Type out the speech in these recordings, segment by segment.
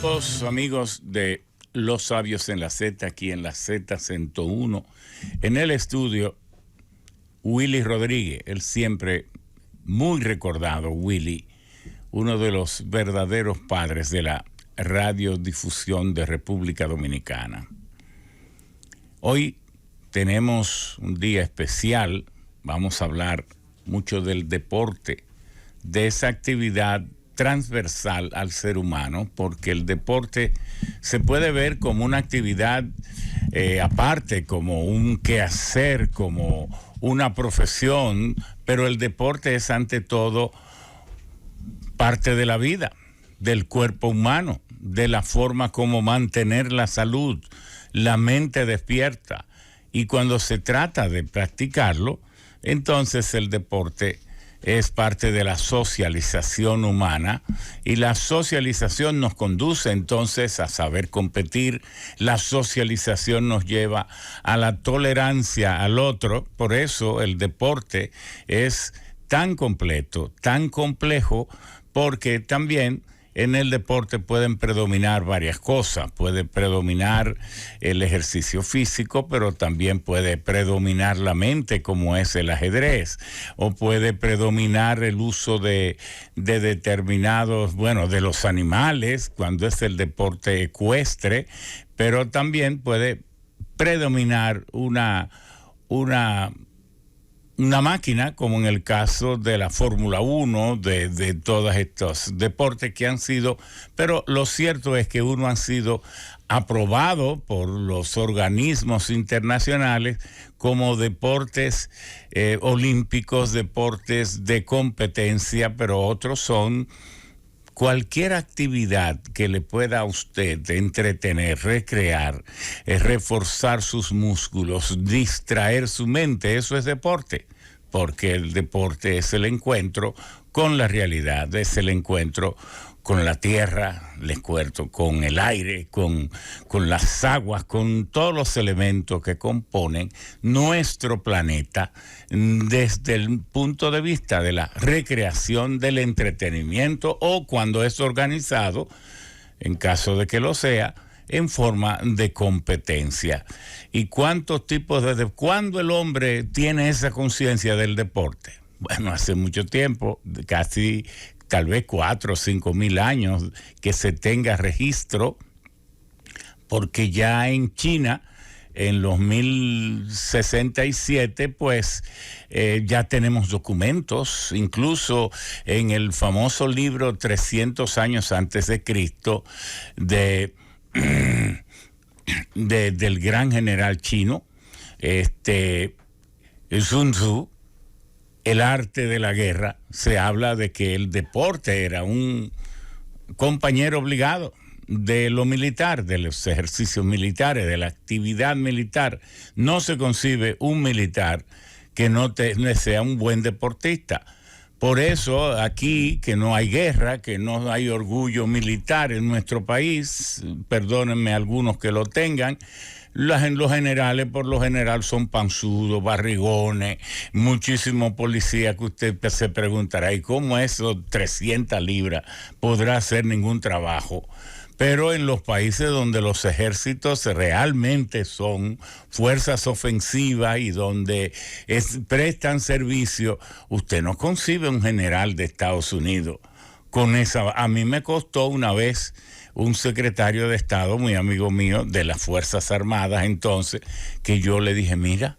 Los amigos de Los Sabios en la Z, aquí en la Z101, en el estudio, Willy Rodríguez, el siempre muy recordado Willy, uno de los verdaderos padres de la radiodifusión de República Dominicana. Hoy tenemos un día especial, vamos a hablar mucho del deporte, de esa actividad transversal al ser humano, porque el deporte se puede ver como una actividad aparte, como un quehacer, como una profesión, pero el deporte es ante todo parte de la vida, del cuerpo humano, de la forma como mantener la salud, la mente despierta. Y cuando se trata de practicarlo, entonces el deporte es parte de la socialización humana, y la socialización nos conduce entonces a saber competir. La socialización nos lleva a la tolerancia al otro. Por eso el deporte es tan completo, tan complejo, porque también en el deporte pueden predominar varias cosas. Puede predominar el ejercicio físico, pero también puede predominar la mente, como es el ajedrez, o puede predominar el uso de determinados, de los animales, cuando es el deporte ecuestre, pero también puede predominar una máquina, como en el caso de la Fórmula 1, de todos estos deportes que han sido, pero lo cierto es que uno han sido aprobado por los organismos internacionales como deportes olímpicos, deportes de competencia, pero otros son cualquier actividad que le pueda a usted entretener, recrear, reforzar sus músculos, distraer su mente. Eso es deporte, porque el deporte es el encuentro con la realidad, es el encuentro con la tierra, el encuentro con el aire, con las aguas, con todos los elementos que componen nuestro planeta, desde el punto de vista de la recreación, del entretenimiento, o cuando es organizado, en caso de que lo sea, en forma de competencia. ¿Y cuántos tipos cuándo el hombre tiene esa conciencia del deporte? Bueno, hace mucho tiempo, casi tal vez 4 o 5 mil años, que se tenga registro, porque ya en China, en los 1067, pues ya tenemos documentos, incluso en el famoso libro 300 años antes de Cristo, del gran general chino, Sun Tzu, El arte de la guerra. Se habla de que el deporte era un compañero obligado de lo militar, de los ejercicios militares, de la actividad militar. No se concibe un militar que no sea un buen deportista. Por eso aquí, que no hay guerra, que no hay orgullo militar en nuestro país, perdónenme algunos que lo tengan, los generales por lo general son panzudos, barrigones, muchísimos policías que usted se preguntará, ¿y cómo eso 300 libras podrá hacer ningún trabajo? Pero en los países donde los ejércitos realmente son fuerzas ofensivas y donde prestan servicio, usted no concibe un general de Estados Unidos con esa. A mí me costó una vez un secretario de Estado, muy amigo mío, de las Fuerzas Armadas entonces, que yo le dije, mira,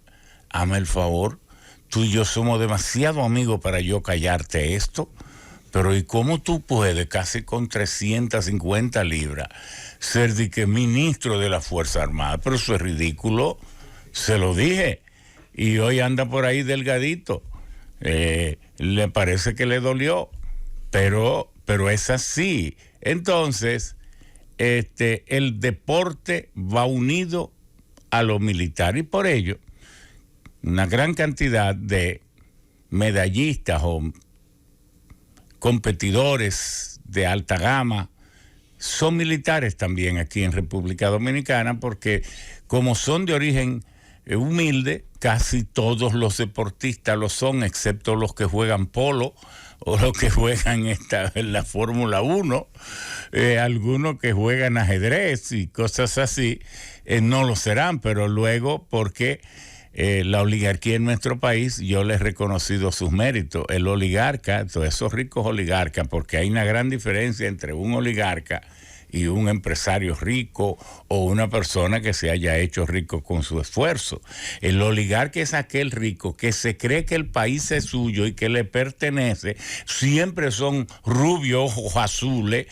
hazme el favor, tú y yo somos demasiado amigos para yo callarte esto. Pero ¿y cómo tú puedes, casi con 350 libras, ser de que ministro de la Fuerza Armada? Pero eso es ridículo, se lo dije. Y hoy anda por ahí delgadito. Le parece que le dolió, pero es así. Entonces, el deporte va unido a lo militar, y por ello, una gran cantidad de medallistas o competidores de alta gama son militares también aquí en República Dominicana, porque como son de origen humilde. Casi todos los deportistas lo son, excepto los que juegan polo o los que juegan en la Fórmula 1, algunos que juegan ajedrez y cosas así, no lo serán, pero luego porque la oligarquía en nuestro país, yo les he reconocido sus méritos. El oligarca, todos esos ricos oligarcas, porque hay una gran diferencia entre un oligarca y un empresario rico o una persona que se haya hecho rico con su esfuerzo. El oligarca es aquel rico que se cree que el país es suyo y que le pertenece. Siempre son rubios, ojos azules,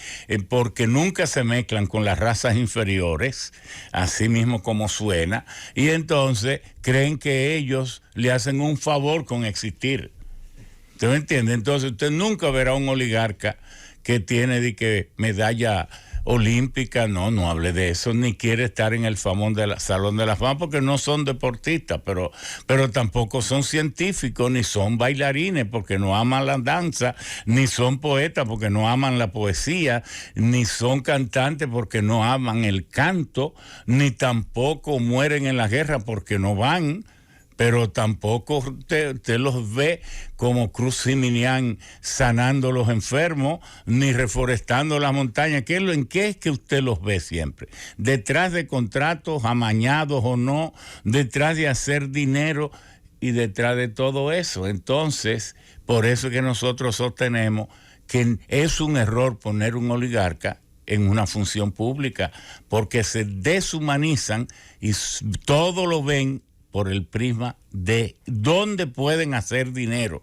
porque nunca se mezclan con las razas inferiores, así mismo como suena, y entonces creen que ellos le hacen un favor con existir. ¿Usted me entiende? Entonces usted nunca verá un oligarca que tiene de que medalla olímpica, no hable de eso, ni quiere estar en el Salón de la Fama, porque no son deportistas, pero tampoco son científicos, ni son bailarines, porque no aman la danza, ni son poetas, porque no aman la poesía, ni son cantantes, porque no aman el canto, ni tampoco mueren en la guerra, porque no van. Pero tampoco usted los ve como Cruz Siminián sanando los enfermos, ni reforestando las montañas. ¿En qué es que usted los ve siempre? Detrás de contratos amañados o no, detrás de hacer dinero y detrás de todo eso. Entonces, por eso es que nosotros sostenemos que es un error poner un oligarca en una función pública, porque se deshumanizan y todo lo ven por el prisma de dónde pueden hacer dinero.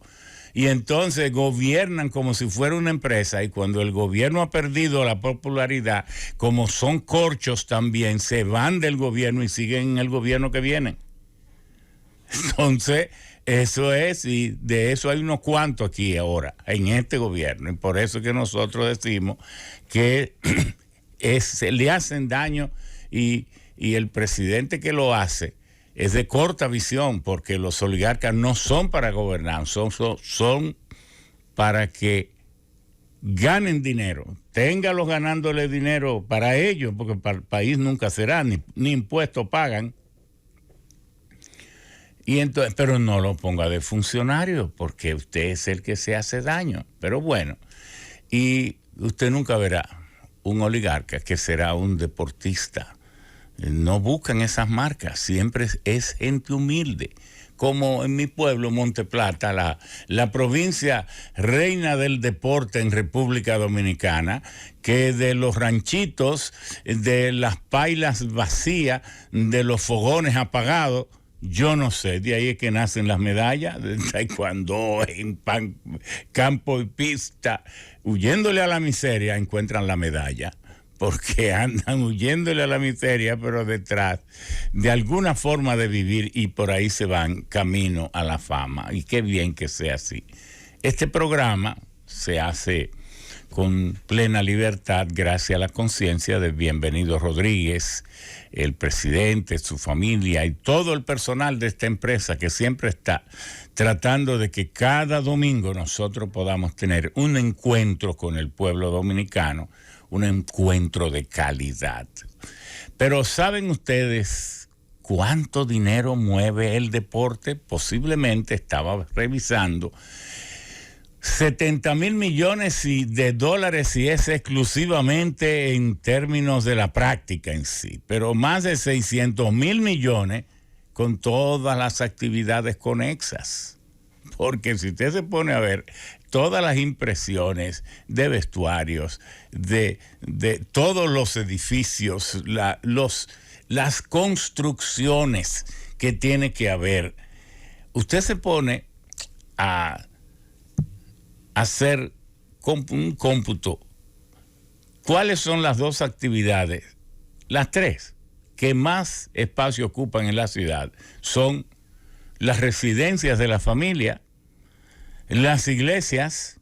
Y entonces gobiernan como si fuera una empresa, y cuando el gobierno ha perdido la popularidad, como son corchos también, se van del gobierno y siguen en el gobierno que viene. Entonces, eso es, y de eso hay unos cuantos aquí ahora, en este gobierno, y por eso que nosotros decimos que le hacen daño, y el presidente que lo hace es de corta visión, porque los oligarcas no son para gobernar, son para que ganen dinero, téngalos ganándole dinero para ellos, porque para el país nunca será, ni impuestos pagan. Y entonces, pero no lo ponga de funcionario, porque usted es el que se hace daño. Pero bueno, y usted nunca verá un oligarca que será un deportista. No buscan esas marcas, siempre es gente humilde, como en mi pueblo, Monteplata, la provincia reina del deporte en República Dominicana, que de los ranchitos, de las pailas vacías, de los fogones apagados, yo no sé, de ahí es que nacen las medallas de taekwondo, en campo y pista, huyéndole a la miseria encuentran la medalla, porque andan huyéndole a la miseria, pero detrás de alguna forma de vivir, y por ahí se van camino a la fama. Y qué bien que sea así. Este programa se hace con plena libertad gracias a la conciencia de Bienvenido Rodríguez, el presidente, su familia y todo el personal de esta empresa, que siempre está tratando de que cada domingo nosotros podamos tener un encuentro con el pueblo dominicano, un encuentro de calidad. Pero ¿saben ustedes cuánto dinero mueve el deporte? Posiblemente, estaba revisando, 70,000 millones de dólares, y es exclusivamente en términos de la práctica en sí, pero más de 600,000 millones con todas las actividades conexas. Porque si usted se pone a ver todas las impresiones de vestuarios, de todos los edificios, las construcciones que tiene que haber, usted se pone a hacer un cómputo. ¿Cuáles son las dos actividades? Las tres que más espacio ocupan en la ciudad son las residencias de la familia, las iglesias.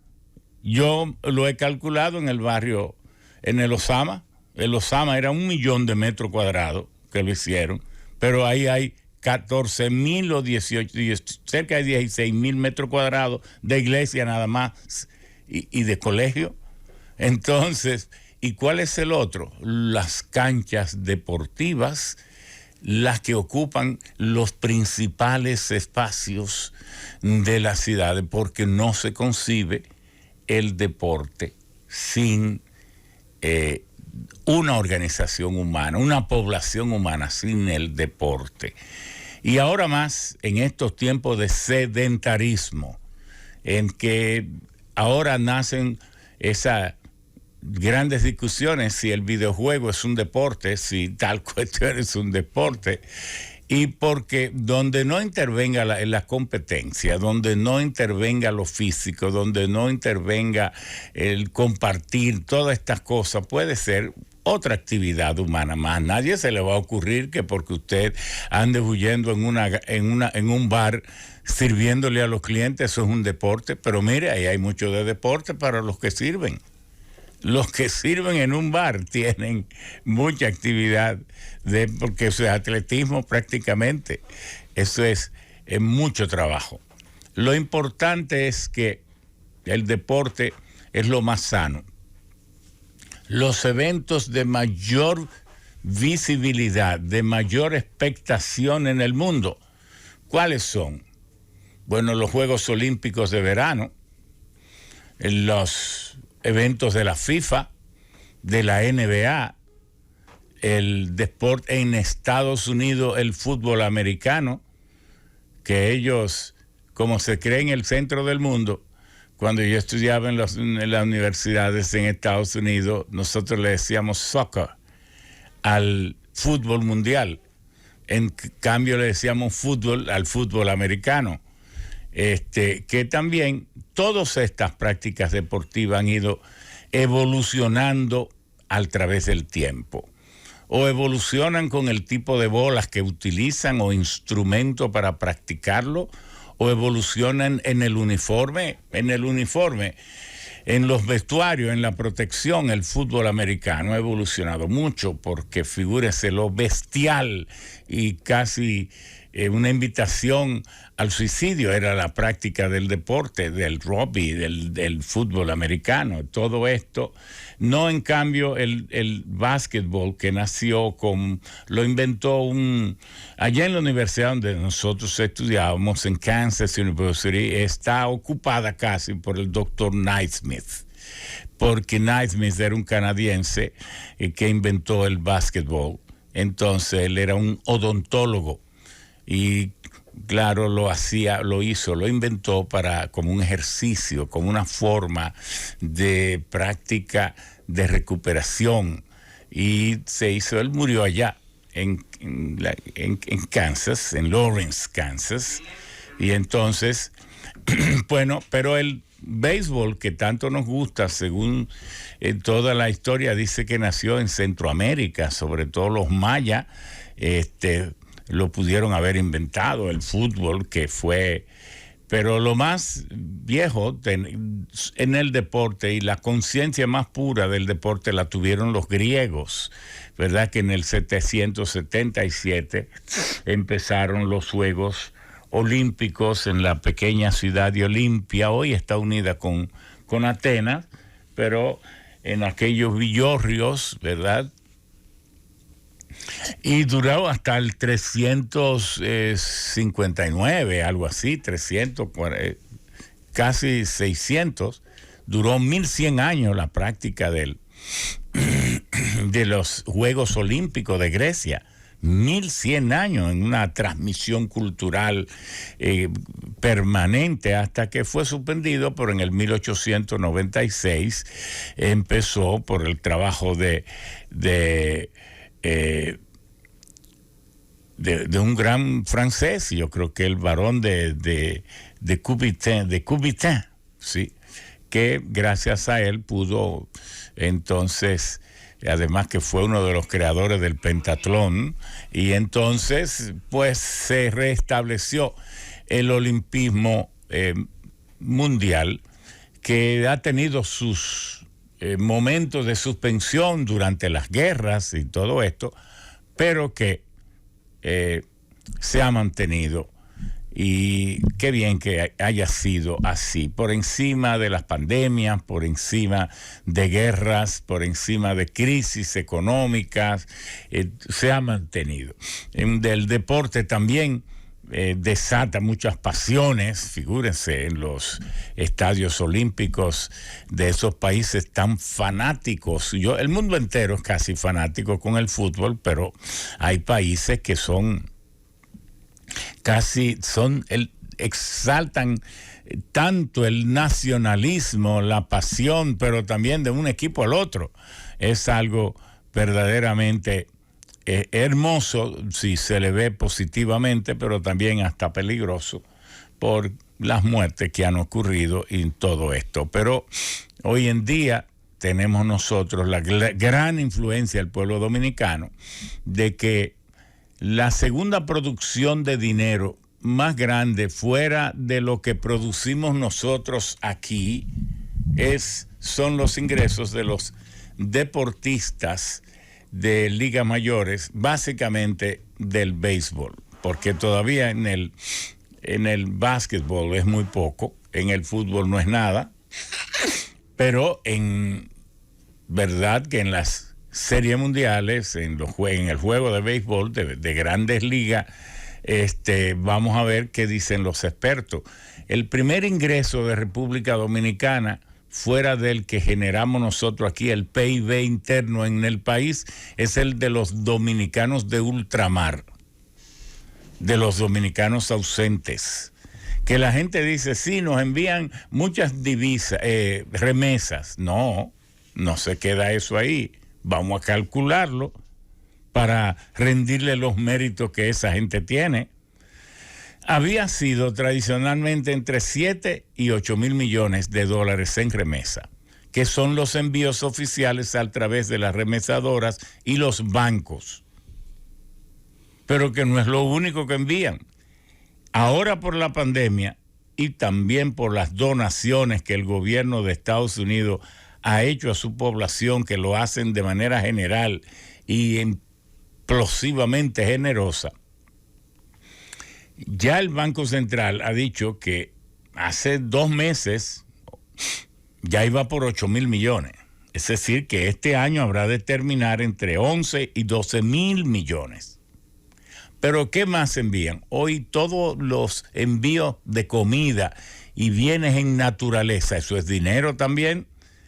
Yo lo he calculado en el barrio, en el Osama. El Osama era 1 millón de metros cuadrados que lo hicieron, pero ahí hay 14,000 o 18, cerca de 16,000 metros cuadrados de iglesia nada más, y de colegio. Entonces, ¿y cuál es el otro? Las canchas deportivas, las que ocupan los principales espacios de las ciudades, porque no se concibe el deporte sin una organización humana, una población humana sin el deporte. Y ahora más en estos tiempos de sedentarismo, en que ahora nacen esas grandes discusiones si el videojuego es un deporte, si tal cuestión es un deporte, y porque donde no intervenga la competencia, donde no intervenga lo físico, donde no intervenga el compartir, todas estas cosas, puede ser otra actividad humana más. Nadie se le va a ocurrir que porque usted ande huyendo en un bar sirviéndole a los clientes, eso es un deporte. Pero mire, ahí hay mucho de deporte para los que sirven. Los que sirven en un bar tienen mucha actividad, porque eso es atletismo prácticamente. Eso es mucho trabajo. Lo importante es que el deporte es lo más sano. Los eventos de mayor visibilidad, de mayor expectación en el mundo, ¿cuáles son? Bueno, los Juegos Olímpicos de verano, los eventos de la FIFA, de la NBA, el deporte en Estados Unidos, el fútbol americano, que ellos, como se creen el centro del mundo, cuando yo estudiaba en las universidades en Estados Unidos, nosotros le decíamos soccer al fútbol mundial. En cambio le decíamos fútbol al fútbol americano. Que también todas estas prácticas deportivas han ido evolucionando a través del tiempo. O evolucionan con el tipo de bolas que utilizan o instrumento para practicarlo, o evolucionan en el uniforme, en los vestuarios, en la protección. El fútbol americano ha evolucionado mucho porque figúrese lo bestial y casi una invitación al suicidio era la práctica del deporte, del rugby, del fútbol americano. Todo esto, no en cambio el básquetbol que nació lo inventó allá en la universidad donde nosotros estudiábamos, en Kansas University, está ocupada casi por el doctor Naismith, porque Naismith era un canadiense que inventó el básquetbol. Entonces él era un odontólogo y claro, lo inventó como un ejercicio, como una forma de práctica de recuperación. Y él murió allá en Kansas, en Lawrence, Kansas. Y entonces, bueno, pero el béisbol que tanto nos gusta, según toda la historia, dice que nació en Centroamérica, sobre todo los mayas, lo pudieron haber inventado, el fútbol que fue, pero lo más viejo en el deporte y la conciencia más pura del deporte la tuvieron los griegos, ¿verdad? Que en el 777 empezaron los Juegos Olímpicos en la pequeña ciudad de Olimpia. Hoy está unida con Atenas, pero en aquellos villorrios, ¿verdad? Y duró hasta el 359, algo así, 300, casi 600. Duró 1100 años la práctica de los Juegos Olímpicos de Grecia. 1100 años en una transmisión cultural permanente, hasta que fue suspendido, pero en el 1896 empezó por el trabajo de un gran francés, yo creo que el barón de Coubertin, sí, que gracias a él pudo entonces, además que fue uno de los creadores del pentatlón, y entonces pues se restableció el olimpismo mundial, que ha tenido sus momentos de suspensión durante las guerras y todo esto, pero que se ha mantenido. Y qué bien que haya sido así, por encima de las pandemias, por encima de guerras, por encima de crisis económicas, se ha mantenido. Del deporte también desata muchas pasiones, figúrense, en los estadios olímpicos de esos países tan fanáticos. El mundo entero es casi fanático con el fútbol, pero hay países que exaltan tanto el nacionalismo, la pasión, pero también de un equipo al otro. Es algo verdaderamente hermoso si se le ve positivamente, pero también hasta peligroso por las muertes que han ocurrido en todo esto. Pero hoy en día tenemos nosotros la gran influencia del pueblo dominicano de que la segunda producción de dinero más grande fuera de lo que producimos nosotros aquí son los ingresos de los deportistas de ligas mayores, básicamente del béisbol, porque todavía en el básquetbol es muy poco, en el fútbol no es nada, pero en verdad que en las series mundiales, en el juego de béisbol de grandes ligas, vamos a ver qué dicen los expertos. El primer ingreso de República Dominicana, fuera del que generamos nosotros aquí, el PIB interno en el país, es el de los dominicanos de ultramar, de los dominicanos ausentes. Que la gente dice, sí, nos envían muchas divisas, remesas. No se queda eso ahí. Vamos a calcularlo para rendirle los méritos que esa gente tiene. Había sido tradicionalmente entre 7 y 8 mil millones de dólares en remesa, que son los envíos oficiales a través de las remesadoras y los bancos. Pero que no es lo único que envían. Ahora por la pandemia y también por las donaciones que el gobierno de Estados Unidos ha hecho a su población, que lo hacen de manera general y explosivamente generosa, ya el Banco Central ha dicho que hace 2 meses ya iba por 8 mil millones. Es decir, que este año habrá de terminar entre 11 y 12 mil millones. Pero ¿qué más envían? Hoy todos los envíos de comida y bienes en naturaleza, eso es dinero también.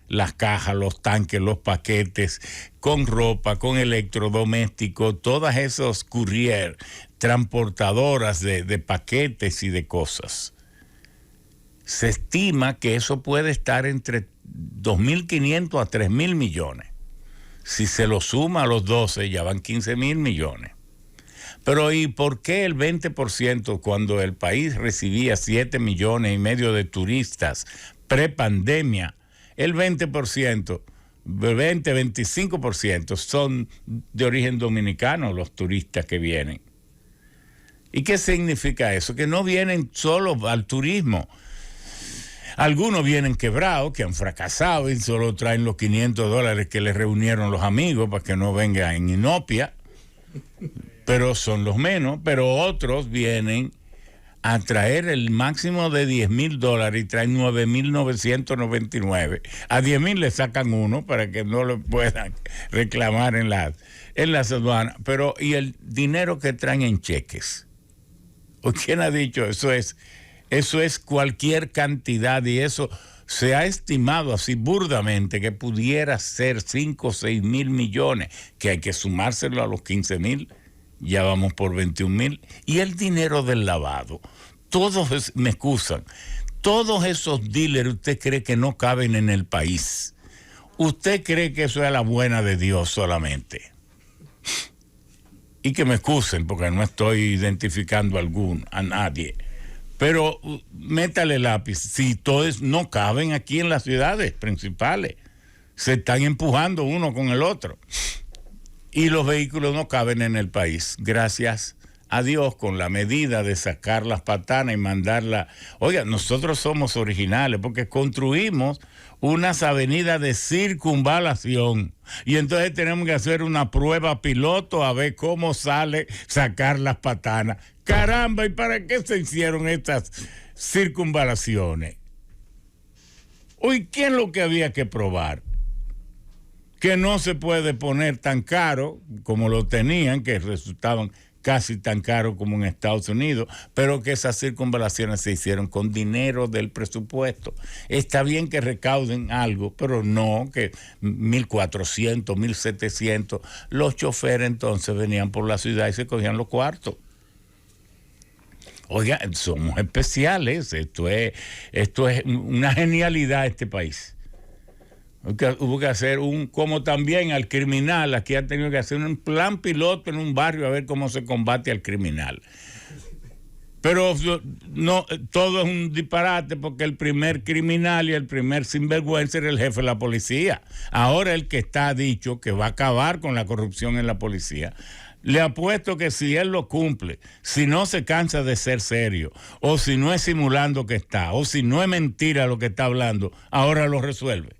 Las cajas, los tanques, los paquetes, con ropa, con electrodomésticos, todas esos courier, transportadoras de paquetes y de cosas. Se estima que eso puede estar entre 2.500 a 3.000 millones. Si se lo suma a los 12, ya van 15.000 millones. Pero ¿y por qué el 20% cuando el país recibía 7,5 millones de turistas prepandemia? El 20%, 25% son de origen dominicano los turistas que vienen. ¿Y qué significa eso? Que no vienen solo al turismo. Algunos vienen quebrados, que han fracasado y solo traen los $500 que les reunieron los amigos para que no vengan en inopia, pero son los menos. Pero otros vienen a traer el máximo de $10,000 y traen 9,999. A 10,000 le sacan uno para que no lo puedan reclamar en las aduanas. Pero, ¿y el dinero que traen en cheques? ¿O quién ha dicho eso? Eso es cualquier cantidad, y eso se ha estimado así burdamente que pudiera ser 5 o 6 mil millones, que hay que sumárselo a los 15,000. Ya vamos por 21,000. Y el dinero del lavado. Me excusan, todos esos dealers, ¿usted cree que no caben en el país? ¿Usted cree que eso es la buena de Dios solamente? Y que me excusen porque no estoy identificando a nadie. Pero métale lápiz. Si todos no caben aquí en las ciudades principales, se están empujando uno con el otro. Y los vehículos no caben en el país. Gracias a Dios, con la medida de sacar las patanas y mandarlas. Oiga, nosotros somos originales porque construimos unas avenidas de circunvalación y entonces tenemos que hacer una prueba piloto a ver cómo sale sacar las patanas. Caramba, ¿y para qué se hicieron estas circunvalaciones? Hoy, ¿qué es lo que había que probar? Que no se puede poner tan caro como lo tenían, que resultaban casi tan caros como en Estados Unidos, pero que esas circunvalaciones se hicieron con dinero del presupuesto. Está bien que recauden algo, pero no que 1.400, 1.700. Los choferes entonces venían por la ciudad y se cogían los cuartos. Oiga, somos especiales, esto es una genialidad este país. Hubo que hacer como también al criminal, aquí ha tenido que hacer un plan piloto en un barrio a ver cómo se combate al criminal. Pero no, todo es un disparate porque el primer criminal y el primer sinvergüenza era el jefe de la policía. Ahora el que está dicho que va a acabar con la corrupción en la policía. Le apuesto que si él lo cumple, si no se cansa de ser serio, o si no es simulando que está, o si no es mentira lo que está hablando, ahora lo resuelve.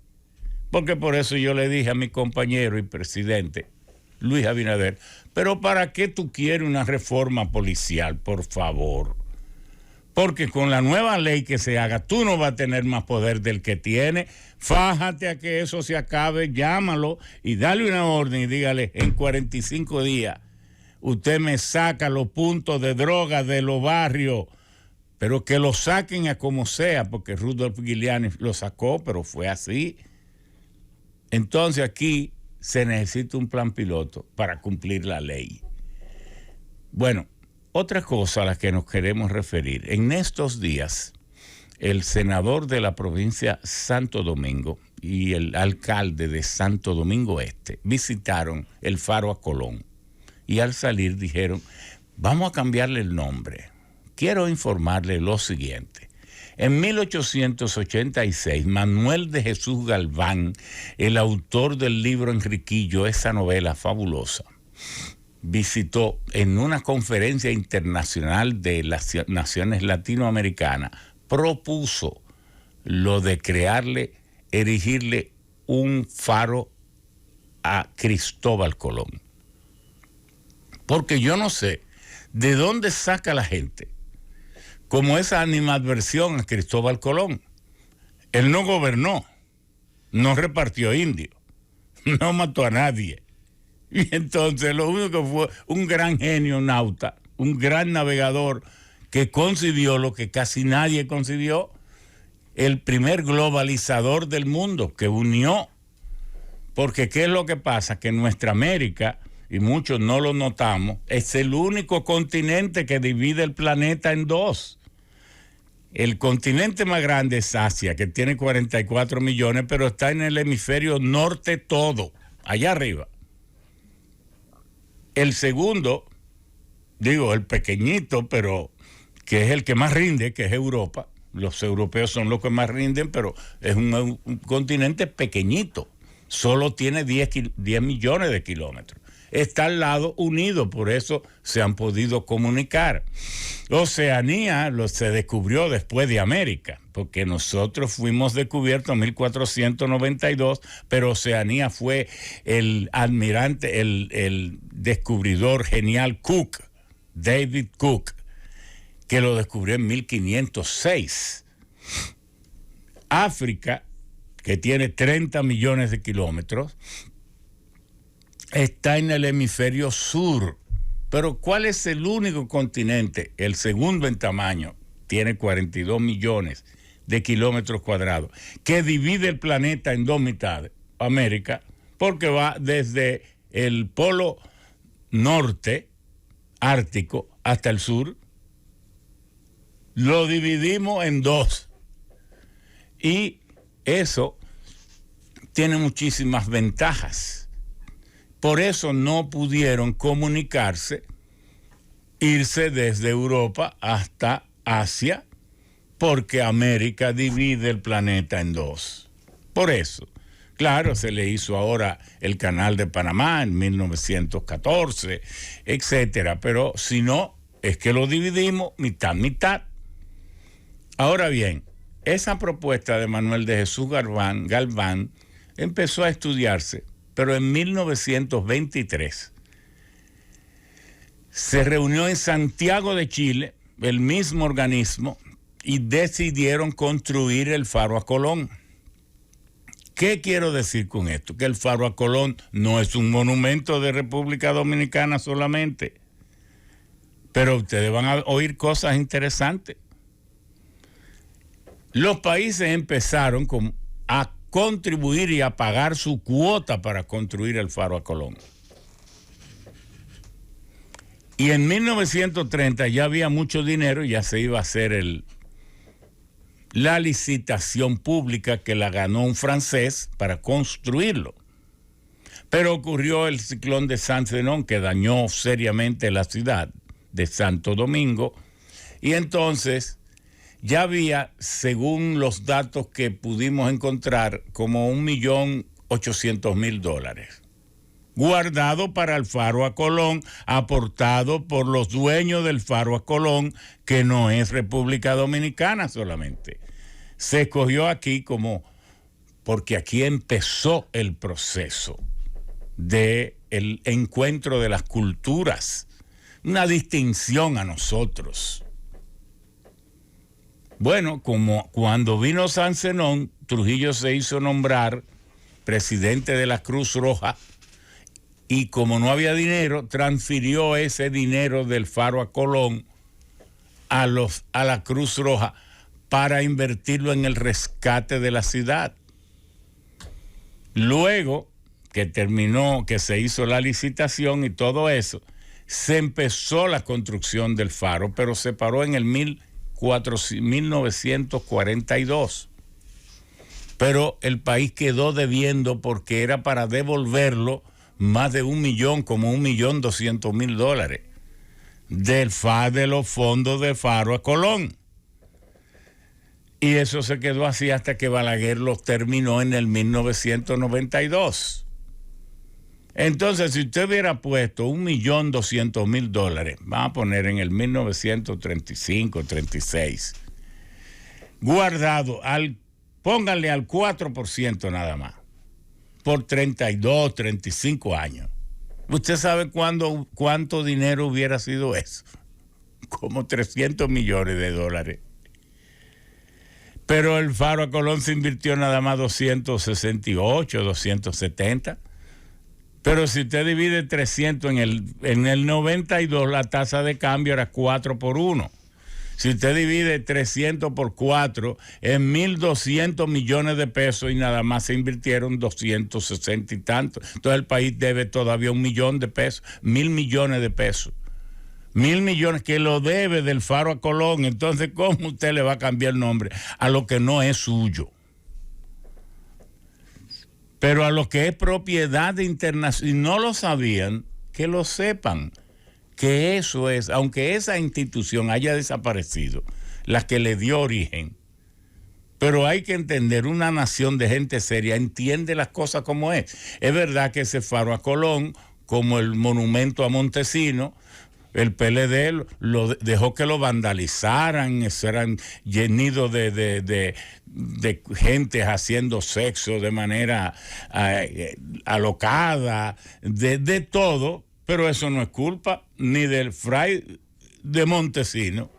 Porque por eso yo le dije a mi compañero y presidente, Luis Abinader, pero ¿para qué tú quieres una reforma policial, por favor? Porque con la nueva ley que se haga, tú no vas a tener más poder del que tiene. Fájate a que eso se acabe, llámalo y dale una orden y dígale, en 45 días, usted me saca los puntos de droga de los barrios, pero que lo saquen a como sea, porque Rudolph Giuliani lo sacó, pero fue así. Entonces aquí se necesita un plan piloto para cumplir la ley. Bueno, otra cosa a la que nos queremos referir. En estos días, el senador de la provincia Santo Domingo y el alcalde de Santo Domingo Este visitaron el Faro a Colón y al salir dijeron, vamos a cambiarle el nombre. Quiero informarle lo siguiente. En 1886, Manuel de Jesús Galván, el autor del libro Enriquillo, esa novela fabulosa, visitó en una conferencia internacional de las naciones latinoamericanas, propuso lo de erigirle un faro a Cristóbal Colón. Porque yo no sé de dónde saca la gente como esa animadversión a Cristóbal Colón. Él no gobernó, no repartió indios, no mató a nadie. Y entonces lo único que fue un gran genio nauta, un gran navegador que concibió lo que casi nadie concibió, el primer globalizador del mundo que unió. Porque ¿qué es lo que pasa? Que nuestra América, y muchos no lo notamos, es el único continente que divide el planeta en dos. El continente más grande es Asia, que tiene 44 millones, pero está en el hemisferio norte todo, allá arriba. El segundo, el pequeñito, pero que es el que más rinde, que es Europa. Los europeos son los que más rinden, pero es un continente pequeñito. Solo tiene 10 millones de kilómetros. Está al lado unido, por eso se han podido comunicar. Oceanía se descubrió después de América, porque nosotros fuimos descubiertos en 1492, pero Oceanía fue el almirante, el descubridor genial Cook, David Cook, que lo descubrió en 1506. África, que tiene 30 millones de kilómetros, está en el hemisferio sur. Pero ¿cuál es el único continente? El segundo en tamaño, tiene 42 millones de kilómetros cuadrados, que divide el planeta en dos mitades. América, porque va desde el polo norte, ártico, hasta el sur. Lo dividimos en dos. Y eso tiene muchísimas ventajas. Por eso no pudieron comunicarse, irse desde Europa hasta Asia, porque América divide el planeta en dos. Por eso, claro, se le hizo ahora el Canal de Panamá en 1914, etcétera, pero si no, es que lo dividimos mitad. Ahora bien, esa propuesta de Manuel de Jesús Galván empezó a estudiarse, pero en 1923 se reunió en Santiago de Chile, el mismo organismo, y decidieron construir el Faro a Colón. ¿Qué quiero decir con esto? Que el Faro a Colón no es un monumento de República Dominicana solamente, pero ustedes van a oír cosas interesantes. Los países empezaron a contribuir y a pagar su cuota para construir el Faro a Colón. Y en 1930 ya había mucho dinero, ya se iba a hacer la licitación pública que la ganó un francés para construirlo. Pero ocurrió el ciclón de Saint-Zenón que dañó seriamente la ciudad de Santo Domingo, y entonces ya había, según los datos que pudimos encontrar, como $1.800.000 guardado para el Faro a Colón, aportado por los dueños del Faro a Colón, que no es República Dominicana solamente. Se escogió aquí porque aquí empezó el proceso del encuentro de las culturas, una distinción a nosotros. Bueno, como cuando vino Saint-Zenón, Trujillo se hizo nombrar presidente de la Cruz Roja, y como no había dinero, transfirió ese dinero del Faro a Colón a la Cruz Roja para invertirlo en el rescate de la ciudad. Luego que se hizo la licitación y todo eso, se empezó la construcción del faro, pero se paró en el 1942. Pero el país quedó debiendo porque era para devolverlo más de $1 millón, como $1.200.000 de los fondos del Faro a Colón. Y eso se quedó así hasta que Balaguer los terminó en el 1992. Entonces, si usted hubiera puesto $1.200.000, vamos a poner en el 1935, 36, guardado, pónganle al 4% nada más, por 32, 35 años. ¿Usted sabe cuánto dinero hubiera sido eso? Como $300 millones. Pero el Faro a Colón se invirtió nada más 268, 270. Pero si usted divide 300 en el 92, la tasa de cambio era 4-1. Si usted divide 300 por 4, en 1.200 millones de pesos y nada más se invirtieron 260 y tantos. Entonces el país debe todavía $1 millón de pesos, 1.000 millones de pesos. 1.000 millones que lo debe del Faro a Colón. Entonces, ¿cómo usted le va a cambiar el nombre a lo que no es suyo? Pero a lo que es propiedad internacional, si no lo sabían, que lo sepan. Que eso es, aunque esa institución haya desaparecido, la que le dio origen, pero hay que entender, una nación de gente seria entiende las cosas como es. Es verdad que ese Faro a Colón, como el monumento a Montesino, el PLD lo dejó que lo vandalizaran, eran llenidos de gente haciendo sexo de manera alocada, de todo. Pero eso no es culpa ni del fray de Montesino,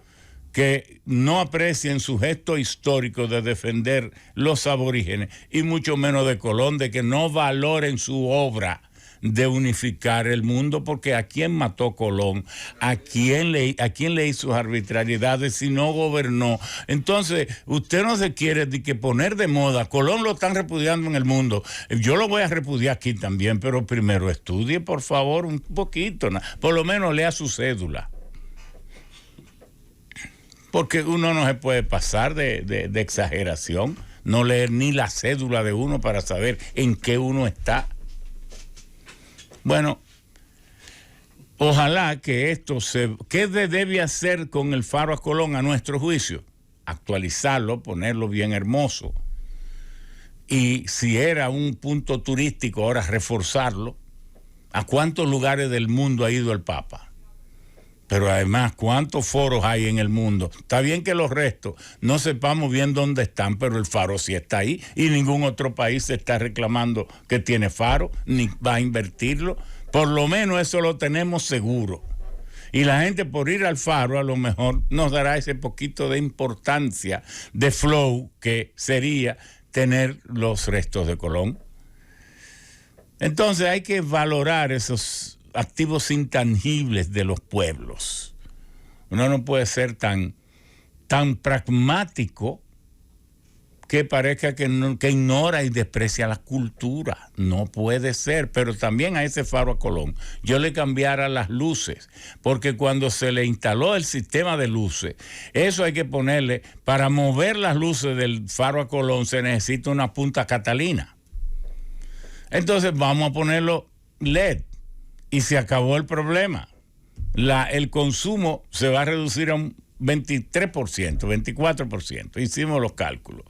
que no aprecien su gesto histórico de defender los aborígenes, y mucho menos de Colón, de que no valoren su obra de unificar el mundo, porque ¿a quién mató Colón? ¿A quién le hizo arbitrariedades si no gobernó? Entonces, usted no se quiere poner de moda. Colón lo están repudiando en el mundo. Yo lo voy a repudiar aquí también, pero primero estudie, por favor, un poquito. Por lo menos lea su cédula. Porque uno no se puede pasar de exageración, no leer ni la cédula de uno para saber en qué uno está. Bueno, ojalá que ¿qué debe hacer con el Faro a Colón a nuestro juicio? Actualizarlo, ponerlo bien hermoso. Y si era un punto turístico, ahora reforzarlo. ¿A cuántos lugares del mundo ha ido el Papa? Pero además, ¿cuántos foros hay en el mundo? Está bien que los restos no sepamos bien dónde están, pero el faro sí está ahí, y ningún otro país se está reclamando que tiene faro, ni va a invertirlo. Por lo menos eso lo tenemos seguro. Y la gente por ir al faro a lo mejor nos dará ese poquito de importancia, de flow, que sería tener los restos de Colón. Entonces hay que valorar esos activos intangibles de los pueblos. Uno no puede ser tan pragmático que parezca que ignora y desprecia la cultura. No puede ser. Pero también a ese faro a Colón yo le cambiara las luces, porque cuando se le instaló el sistema de luces, eso hay que ponerle, para mover las luces del faro a Colón se necesita una punta Catalina. Entonces vamos a ponerlo LED y se acabó el problema. El consumo se va a reducir a un 23%, 24%. Hicimos los cálculos.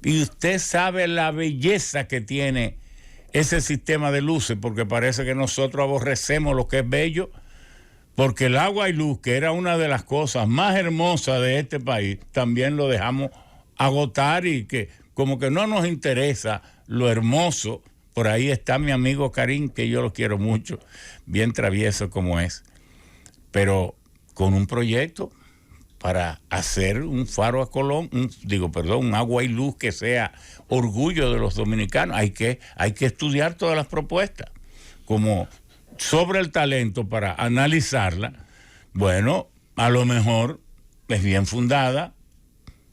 Y usted sabe la belleza que tiene ese sistema de luces, porque parece que nosotros aborrecemos lo que es bello, porque el agua y luz, que era una de las cosas más hermosas de este país, también lo dejamos agotar y que como que no nos interesa lo hermoso. Por ahí está mi amigo Karim, que yo lo quiero mucho, bien travieso como es, pero con un proyecto para hacer un faro a Colón, un agua y luz que sea orgullo de los dominicanos. Hay que estudiar todas las propuestas, como sobre el talento para analizarla. Bueno, a lo mejor es bien fundada,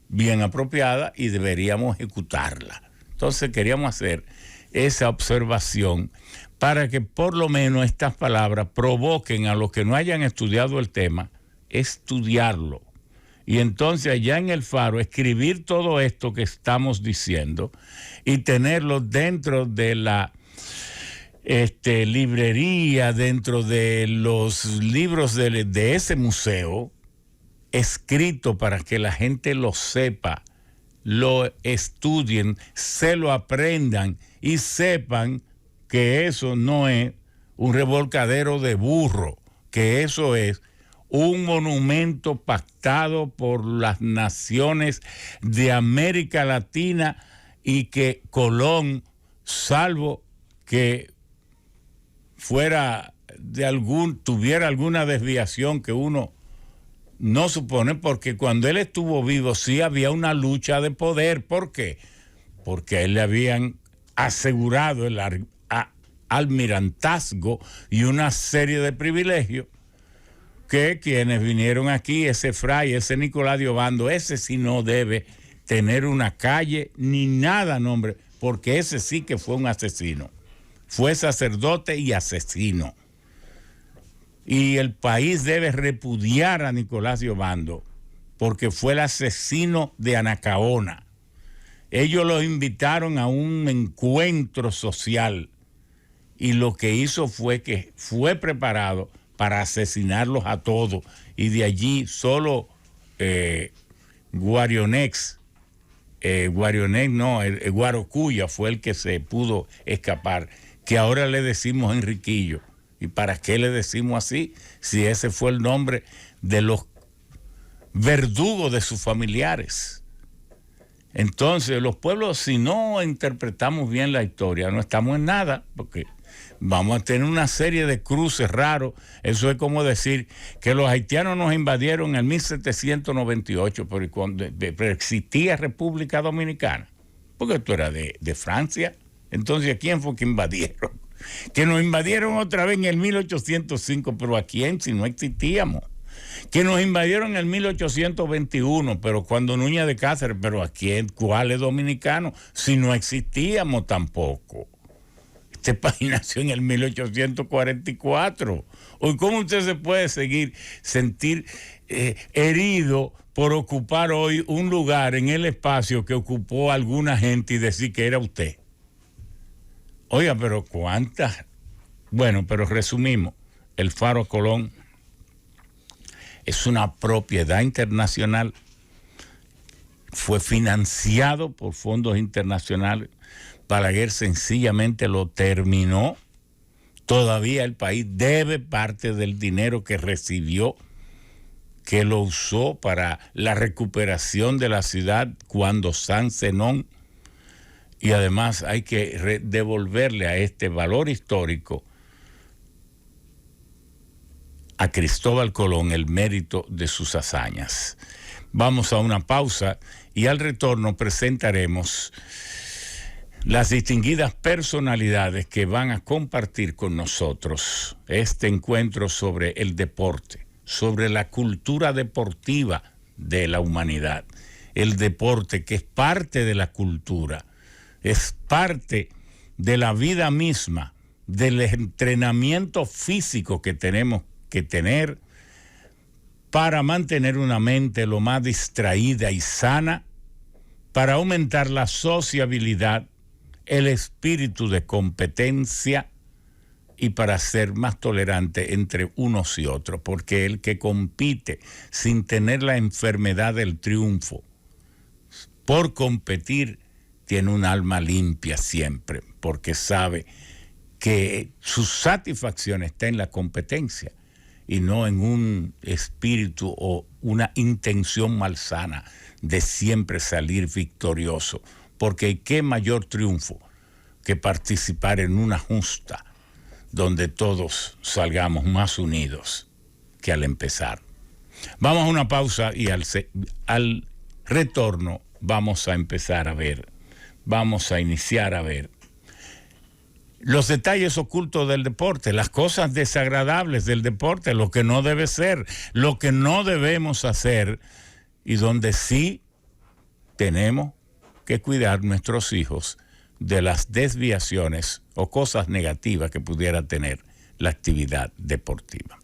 bien apropiada y deberíamos ejecutarla. Entonces queríamos hacer esa observación para que por lo menos estas palabras provoquen a los que no hayan estudiado el tema, estudiarlo. Y entonces allá en el faro escribir todo esto que estamos diciendo y tenerlo dentro de la librería, dentro de los libros de ese museo, escrito para que la gente lo sepa, lo estudien, se lo aprendan y sepan que eso no es un revolcadero de burro, que eso es un monumento pactado por las naciones de América Latina y que Colón, salvo que tuviera alguna desviación que uno no supone, porque cuando él estuvo vivo sí había una lucha de poder. ¿Por qué? Porque a él le habían asegurado el almirantazgo y una serie de privilegios que quienes vinieron aquí, ese fray, ese Nicolás de Obando, ese sí no debe tener una calle ni nada, nombre, porque ese sí que fue un asesino. Fue sacerdote y asesino. Y el país debe repudiar a Nicolás de Obando porque fue el asesino de Anacaona. Ellos lo invitaron a un encuentro social y lo que hizo fue que fue preparado para asesinarlos a todos. Y de allí solo Guarocuya fue el que se pudo escapar, que ahora le decimos Enriquillo. ¿Y para qué le decimos así? Si ese fue el nombre de los verdugos de sus familiares. Entonces, los pueblos, si no interpretamos bien la historia, no estamos en nada, porque vamos a tener una serie de cruces raros. Eso es como decir que los haitianos nos invadieron en 1798, pero existía República Dominicana, porque tú eras de Francia. Entonces, ¿a quién fue que invadieron? Que nos invadieron otra vez en el 1805, pero ¿a quién si no existíamos? Que nos invadieron en el 1821, pero cuando Núñez de Cáceres, pero ¿a quién? ¿Cuál es dominicano? Si no existíamos tampoco. Este país nació en el 1844. Hoy, ¿cómo usted se puede sentir herido por ocupar hoy un lugar en el espacio que ocupó alguna gente y decir que era usted? Oiga, pero ¿cuántas? Bueno, pero resumimos. El Faro Colón es una propiedad internacional. Fue financiado por fondos internacionales. Balaguer sencillamente lo terminó. Todavía el país debe parte del dinero que recibió, que lo usó para la recuperación de la ciudad cuando San Zenón. Y además hay que devolverle a este valor histórico a Cristóbal Colón el mérito de sus hazañas. Vamos a una pausa y al retorno presentaremos las distinguidas personalidades que van a compartir con nosotros este encuentro sobre el deporte, sobre la cultura deportiva de la humanidad. El deporte, que es parte de la cultura, es parte de la vida misma, del entrenamiento físico que tenemos que tener para mantener una mente lo más distraída y sana, para aumentar la sociabilidad, el espíritu de competencia y para ser más tolerante entre unos y otros, porque el que compite sin tener la enfermedad del triunfo por competir tiene un alma limpia siempre, porque sabe que su satisfacción está en la competencia y no en un espíritu o una intención malsana de siempre salir victorioso, porque qué mayor triunfo que participar en una justa donde todos salgamos más unidos que al empezar. Vamos a una pausa y al retorno vamos a empezar a ver, vamos a iniciar a ver los detalles ocultos del deporte, las cosas desagradables del deporte, lo que no debe ser, lo que no debemos hacer y donde sí tenemos que cuidar nuestros hijos de las desviaciones o cosas negativas que pudiera tener la actividad deportiva.